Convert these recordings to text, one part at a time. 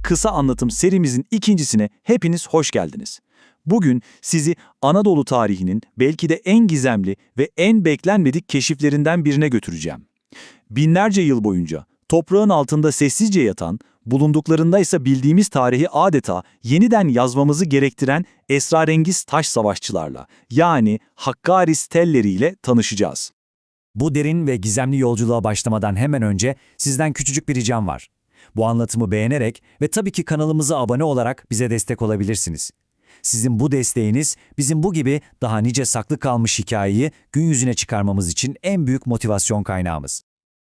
kısa anlatım serimizin ikincisine hepiniz hoş geldiniz. Bugün sizi Anadolu tarihinin belki de en gizemli ve en beklenmedik keşiflerinden birine götüreceğim. Binlerce yıl boyunca toprağın altında sessizce yatan, bulunduklarında ise bildiğimiz tarihi adeta yeniden yazmamızı gerektiren esrarengiz taş savaşçılarla, yani Hakkari stelleriyle tanışacağız. Bu derin ve gizemli yolculuğa başlamadan hemen önce sizden küçücük bir ricam var. Bu anlatımı beğenerek ve tabii ki kanalımıza abone olarak bize destek olabilirsiniz. Sizin bu desteğiniz bizim bu gibi daha nice saklı kalmış hikayeyi gün yüzüne çıkarmamız için en büyük motivasyon kaynağımız.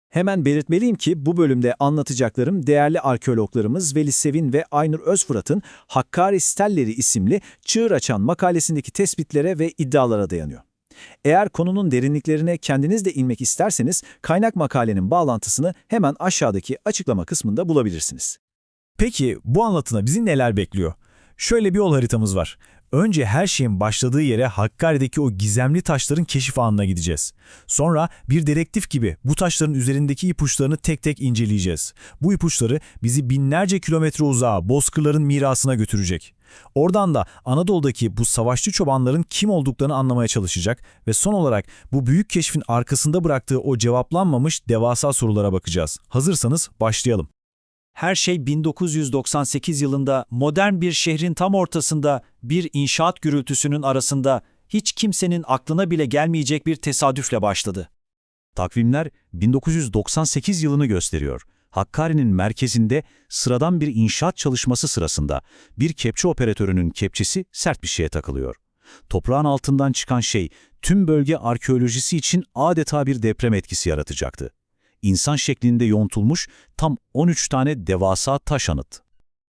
Hemen belirtmeliyim ki bu bölümde anlatacaklarım değerli arkeologlarımız Veli Sevin ve Aynur Özfırat'ın Hakkari Stelleri isimli Çığır Açan makalesindeki tespitlere ve iddialara dayanıyor. Eğer konunun derinliklerine kendiniz de inmek isterseniz kaynak makalenin bağlantısını hemen aşağıdaki açıklama kısmında bulabilirsiniz. Peki bu anlatıda bizi neler bekliyor? Şöyle bir yol haritamız var. Önce her şeyin başladığı yere Hakkari'deki o gizemli taşların keşif anına gideceğiz. Sonra bir dedektif gibi bu taşların üzerindeki ipuçlarını tek tek inceleyeceğiz. Bu ipuçları bizi binlerce kilometre uzağa bozkırların mirasına götürecek. Oradan da Anadolu'daki bu savaşçı çobanların kim olduklarını anlamaya çalışacak ve son olarak bu büyük keşfin arkasında bıraktığı o cevaplanmamış devasa sorulara bakacağız. Hazırsanız başlayalım. Her şey 1998 yılında modern bir şehrin tam ortasında bir inşaat gürültüsünün arasında hiç kimsenin aklına bile gelmeyecek bir tesadüfle başladı. Takvimler 1998 yılını gösteriyor. Hakkari'nin merkezinde sıradan bir inşaat çalışması sırasında bir kepçe operatörünün kepçesi sert bir şeye takılıyor. Toprağın altından çıkan şey tüm bölge arkeolojisi için adeta bir deprem etkisi yaratacaktı. İnsan şeklinde yontulmuş tam 13 tane devasa taş anıt.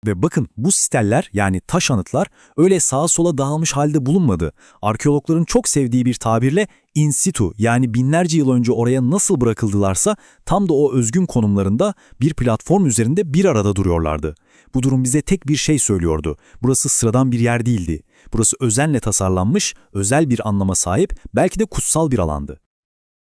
Ve bakın bu steller yani taş anıtlar öyle sağa sola dağılmış halde bulunmadı. Arkeologların çok sevdiği bir tabirle in situ yani binlerce yıl önce oraya nasıl bırakıldılarsa tam da o özgün konumlarında bir platform üzerinde bir arada duruyorlardı. Bu durum bize tek bir şey söylüyordu. Burası sıradan bir yer değildi. Burası özenle tasarlanmış, özel bir anlama sahip, belki de kutsal bir alandı.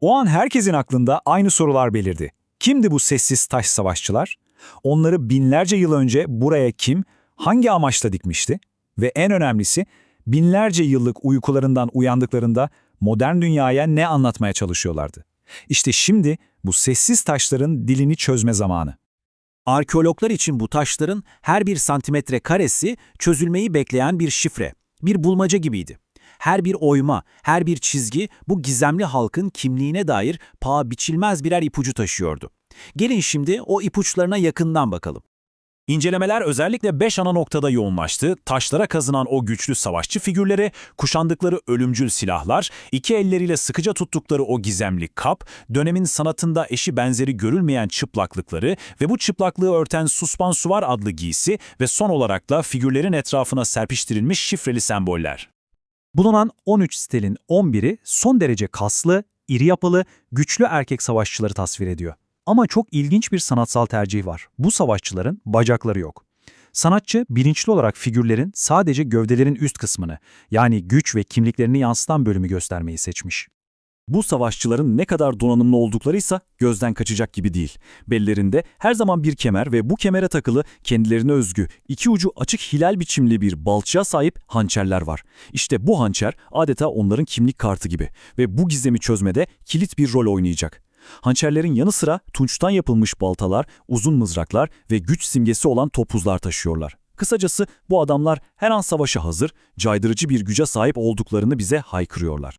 O an herkesin aklında aynı sorular belirdi. Kimdi bu sessiz taş savaşçılar? Onları binlerce yıl önce buraya kim, hangi amaçla dikmişti? Ve en önemlisi, binlerce yıllık uykularından uyandıklarında modern dünyaya ne anlatmaya çalışıyorlardı? İşte şimdi bu sessiz taşların dilini çözme zamanı. Arkeologlar için bu taşların her bir santimetre karesi çözülmeyi bekleyen bir şifre, bir bulmaca gibiydi. Her bir oyma, her bir çizgi bu gizemli halkın kimliğine dair paha biçilmez birer ipucu taşıyordu. Gelin şimdi o ipuçlarına yakından bakalım. İncelemeler özellikle 5 ana noktada yoğunlaştı. Taşlara kazınan o güçlü savaşçı figürleri, kuşandıkları ölümcül silahlar, iki elleriyle sıkıca tuttukları o gizemli kap, dönemin sanatında eşi benzeri görülmeyen çıplaklıkları ve bu çıplaklığı örten suspansuvar adlı giysi ve son olarak da figürlerin etrafına serpiştirilmiş şifreli semboller. Bulunan 13 stelin 11'i son derece kaslı, iri yapılı, güçlü erkek savaşçıları tasvir ediyor. Ama çok ilginç bir sanatsal tercih var. Bu savaşçıların bacakları yok. Sanatçı bilinçli olarak figürlerin sadece gövdelerin üst kısmını, yani güç ve kimliklerini yansıtan bölümü göstermeyi seçmiş. Bu savaşçıların ne kadar donanımlı olduklarıysa gözden kaçacak gibi değil. Bellerinde her zaman bir kemer ve bu kemere takılı kendilerine özgü, iki ucu açık hilal biçimli bir balçığa sahip hançerler var. İşte bu hançer adeta onların kimlik kartı gibi ve bu gizemi çözmede kilit bir rol oynayacak. Hançerlerin yanı sıra tunçtan yapılmış baltalar, uzun mızraklar ve güç simgesi olan topuzlar taşıyorlar. Kısacası bu adamlar her an savaşa hazır, caydırıcı bir güce sahip olduklarını bize haykırıyorlar.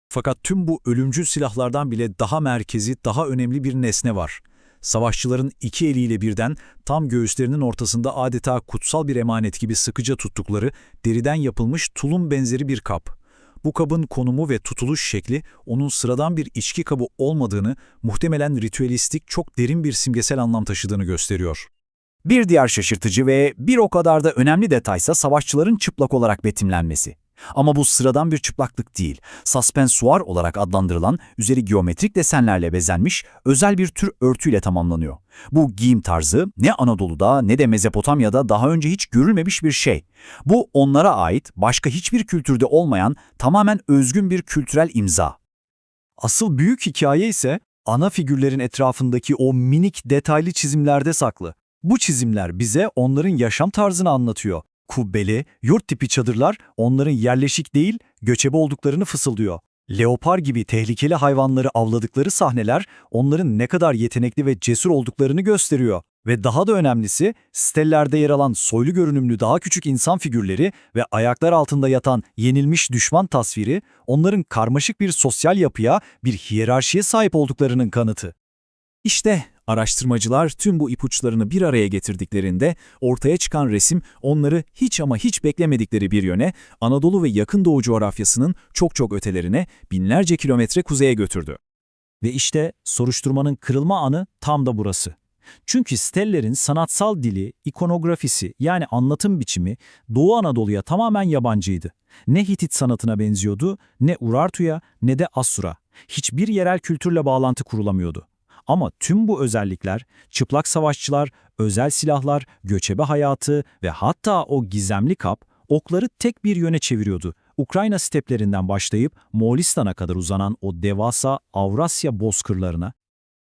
Fakat tüm bu ölümcül silahlardan bile daha merkezi, daha önemli bir nesne var. Savaşçıların iki eliyle birden tam göğüslerinin ortasında adeta kutsal bir emanet gibi sıkıca tuttukları deriden yapılmış tulum benzeri bir kap. Bu kabın konumu ve tutuluş şekli onun sıradan bir içki kabı olmadığını, muhtemelen ritüelistik çok derin bir simgesel anlam taşıdığını gösteriyor. Bir diğer şaşırtıcı ve bir o kadar da önemli detaysa savaşçıların çıplak olarak betimlenmesi. Ama bu sıradan bir çıplaklık değil, suspensuar olarak adlandırılan, üzeri geometrik desenlerle bezenmiş özel bir tür örtüyle tamamlanıyor. Bu giyim tarzı ne Anadolu'da ne de Mezopotamya'da daha önce hiç görülmemiş bir şey. Bu onlara ait başka hiçbir kültürde olmayan tamamen özgün bir kültürel imza. Asıl büyük hikaye ise ana figürlerin etrafındaki o minik detaylı çizimlerde saklı. Bu çizimler bize onların yaşam tarzını anlatıyor. Kubbeli, yurt tipi çadırlar onların yerleşik değil, göçebe olduklarını fısıldıyor. Leopar gibi tehlikeli hayvanları avladıkları sahneler onların ne kadar yetenekli ve cesur olduklarını gösteriyor. Ve daha da önemlisi, stellerde yer alan soylu görünümlü daha küçük insan figürleri ve ayaklar altında yatan yenilmiş düşman tasviri, onların karmaşık bir sosyal yapıya, bir hiyerarşiye sahip olduklarının kanıtı. İşte araştırmacılar tüm bu ipuçlarını bir araya getirdiklerinde ortaya çıkan resim onları hiç ama hiç beklemedikleri bir yöne, Anadolu ve Yakın Doğu coğrafyasının çok ötelerine, binlerce kilometre kuzeye götürdü. Ve işte soruşturmanın kırılma anı tam da burası. Çünkü stellerin sanatsal dili, ikonografisi yani anlatım biçimi Doğu Anadolu'ya tamamen yabancıydı. Ne Hitit sanatına benziyordu, ne Urartu'ya ne de Asur'a. Hiçbir yerel kültürle bağlantı kurulamıyordu. Ama tüm bu özellikler, çıplak savaşçılar, özel silahlar, göçebe hayatı ve hatta o gizemli kap, okları tek bir yöne çeviriyordu. Ukrayna steplerinden başlayıp Moğolistan'a kadar uzanan o devasa Avrasya bozkırlarına.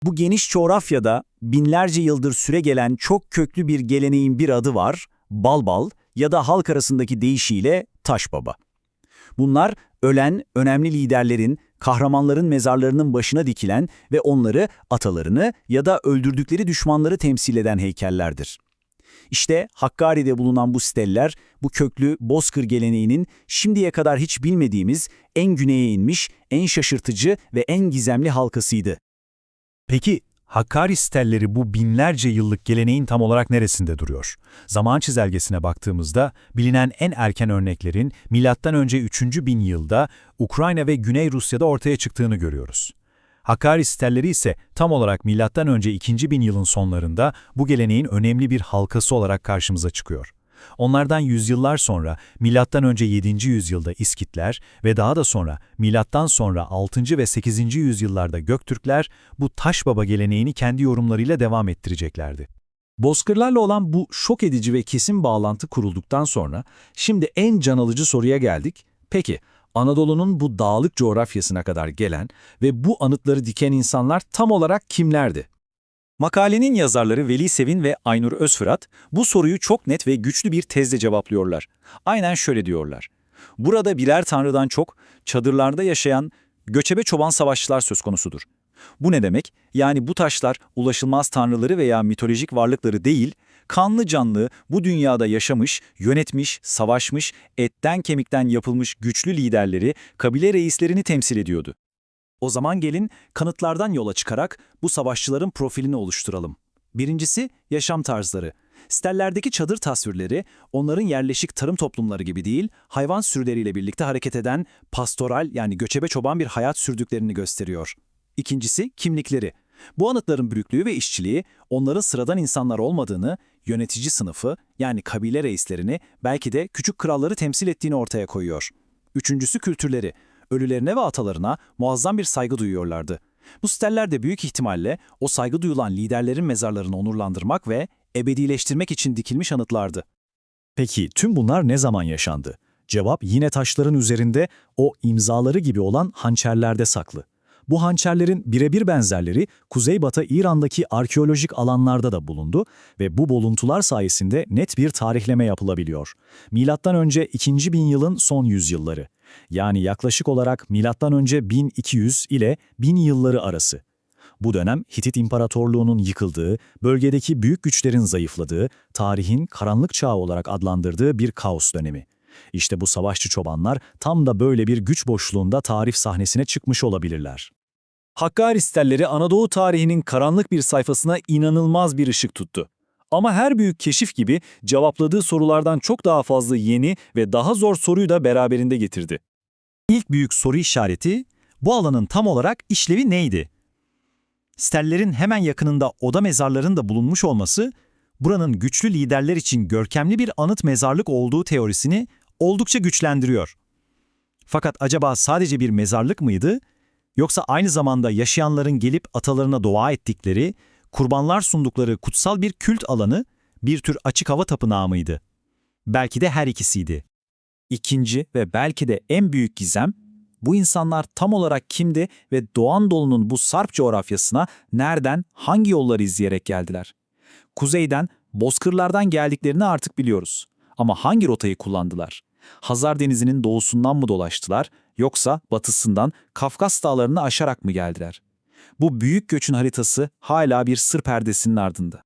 Bu geniş coğrafyada binlerce yıldır süregelen çok köklü bir geleneğin bir adı var, Balbal ya da halk arasındaki deyişiyle Taşbaba. Bunlar ölen önemli liderlerin, kahramanların mezarlarının başına dikilen ve onları, atalarını ya da öldürdükleri düşmanları temsil eden heykellerdir. İşte Hakkari'de bulunan bu steller, bu köklü bozkır geleneğinin şimdiye kadar hiç bilmediğimiz en güneye inmiş, en şaşırtıcı ve en gizemli halkasıydı. Peki Hakkari stelleri bu binlerce yıllık geleneğin tam olarak neresinde duruyor? Zaman çizelgesine baktığımızda bilinen en erken örneklerin M.Ö. 3. bin yılda Ukrayna ve Güney Rusya'da ortaya çıktığını görüyoruz. Hakkari stelleri ise tam olarak M.Ö. 2. bin yılın sonlarında bu geleneğin önemli bir halkası olarak karşımıza çıkıyor. Onlardan yüzyıllar sonra M.Ö. 7. yüzyılda İskitler ve daha da sonra milattan sonra 6. ve 8. yüzyıllarda Göktürkler bu Taşbaba geleneğini kendi yorumlarıyla devam ettireceklerdi. Bozkırlarla olan bu şok edici ve kesin bağlantı kurulduktan sonra şimdi en can alıcı soruya geldik. Peki Anadolu'nun bu dağlık coğrafyasına kadar gelen ve bu anıtları diken insanlar tam olarak kimlerdi? Makalenin yazarları Veli Sevin ve Aynur Özfırat bu soruyu çok net ve güçlü bir tezle cevaplıyorlar. Aynen şöyle diyorlar. Burada birer tanrıdan çok çadırlarda yaşayan göçebe çoban savaşçılar söz konusudur. Bu ne demek? Yani bu taşlar ulaşılmaz tanrıları veya mitolojik varlıkları değil, kanlı canlı bu dünyada yaşamış, yönetmiş, savaşmış, etten kemikten yapılmış güçlü liderleri, kabile reislerini temsil ediyordu. O zaman gelin kanıtlardan yola çıkarak bu savaşçıların profilini oluşturalım. Birincisi yaşam tarzları. Stellerdeki çadır tasvirleri onların yerleşik tarım toplumları gibi değil, hayvan sürüleriyle birlikte hareket eden pastoral yani göçebe çoban bir hayat sürdüklerini gösteriyor. İkincisi kimlikleri. Bu anıtların büyüklüğü ve işçiliği onların sıradan insanlar olmadığını, yönetici sınıfı yani kabile reislerini belki de küçük kralları temsil ettiğini ortaya koyuyor. Üçüncüsü kültürleri. Ölülerine ve atalarına muazzam bir saygı duyuyorlardı. Bu steller de büyük ihtimalle o saygı duyulan liderlerin mezarlarını onurlandırmak ve ebedileştirmek için dikilmiş anıtlardı. Peki tüm bunlar ne zaman yaşandı? Cevap yine taşların üzerinde o imzaları gibi olan hançerlerde saklı. Bu hançerlerin birebir benzerleri Kuzeybatı İran'daki arkeolojik alanlarda da bulundu ve bu buluntular sayesinde net bir tarihleme yapılabiliyor. Milattan önce 2. bin yılın son yüzyılları. Yani yaklaşık olarak milattan önce 1200 ile 1000 yılları arası. Bu dönem Hitit İmparatorluğu'nun yıkıldığı, bölgedeki büyük güçlerin zayıfladığı, tarihin karanlık çağı olarak adlandırdığı bir kaos dönemi. İşte bu savaşçı çobanlar tam da böyle bir güç boşluğunda tarih sahnesine çıkmış olabilirler. Hakkari stelleri Anadolu tarihinin karanlık bir sayfasına inanılmaz bir ışık tuttu. Ama her büyük keşif gibi cevapladığı sorulardan çok daha fazla yeni ve daha zor soruyu da beraberinde getirdi. İlk büyük soru işareti, bu alanın tam olarak işlevi neydi? Stellerin hemen yakınında oda mezarlarının da bulunmuş olması, buranın güçlü liderler için görkemli bir anıt mezarlık olduğu teorisini oldukça güçlendiriyor. Fakat acaba sadece bir mezarlık mıydı? Yoksa aynı zamanda yaşayanların gelip atalarına dua ettikleri, kurbanlar sundukları kutsal bir kült alanı, bir tür açık hava tapınağı mıydı? Belki de her ikisiydi. İkinci ve belki de en büyük gizem, bu insanlar tam olarak kimdi ve Doğu Anadolu'nun bu sarp coğrafyasına nereden, hangi yolları izleyerek geldiler? Kuzeyden Bozkırlardan geldiklerini artık biliyoruz. Ama hangi rotayı kullandılar? Hazar Denizi'nin doğusundan mı dolaştılar, yoksa batısından Kafkas Dağları'nı aşarak mı geldiler? Bu büyük göçün haritası hala bir sır perdesinin ardında.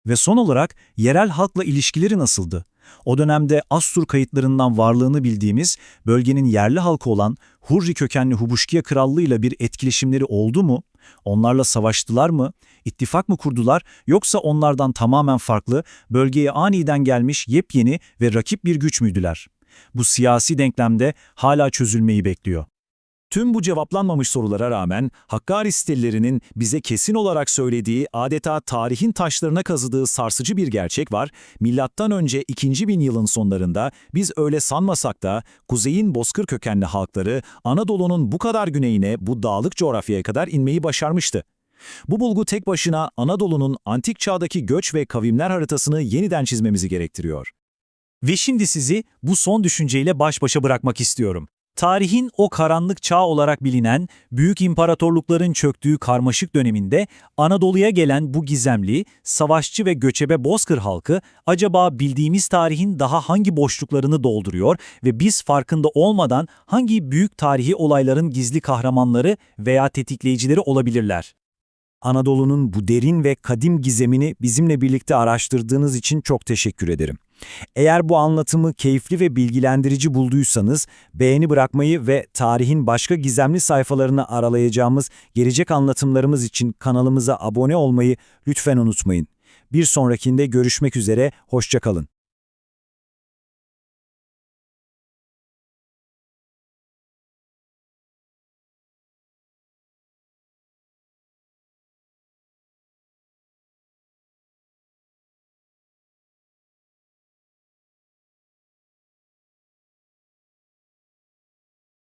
Ve son olarak yerel halkla ilişkileri nasıldı? O dönemde Astur kayıtlarından varlığını bildiğimiz bölgenin yerli halkı olan Hurri kökenli Hubuşkiye Krallığı ile bir etkileşimleri oldu mu? Onlarla savaştılar mı? İttifak mı kurdular, yoksa onlardan tamamen farklı, bölgeye aniden gelmiş yepyeni ve rakip bir güç müydüler? Bu siyasi denklemde hala çözülmeyi bekliyor. Tüm bu cevaplanmamış sorulara rağmen Hakkari sitellerinin bize kesin olarak söylediği, adeta tarihin taşlarına kazıdığı sarsıcı bir gerçek var. Milattan önce 2000 yılın sonlarında biz öyle sanmasak da kuzeyin bozkır kökenli halkları Anadolu'nun bu kadar güneyine, bu dağlık coğrafyaya kadar inmeyi başarmıştı. Bu bulgu tek başına Anadolu'nun antik çağdaki göç ve kavimler haritasını yeniden çizmemizi gerektiriyor. Ve şimdi sizi bu son düşünceyle baş başa bırakmak istiyorum. Tarihin o karanlık çağ olarak bilinen büyük imparatorlukların çöktüğü karmaşık döneminde Anadolu'ya gelen bu gizemli, savaşçı ve göçebe Bozkır halkı acaba bildiğimiz tarihin daha hangi boşluklarını dolduruyor ve biz farkında olmadan hangi büyük tarihi olayların gizli kahramanları veya tetikleyicileri olabilirler? Anadolu'nun bu derin ve kadim gizemini bizimle birlikte araştırdığınız için çok teşekkür ederim. Eğer bu anlatımı keyifli ve bilgilendirici bulduysanız, beğeni bırakmayı ve tarihin başka gizemli sayfalarını aralayacağımız gelecek anlatımlarımız için kanalımıza abone olmayı lütfen unutmayın. Bir sonrakinde görüşmek üzere, hoşça kalın.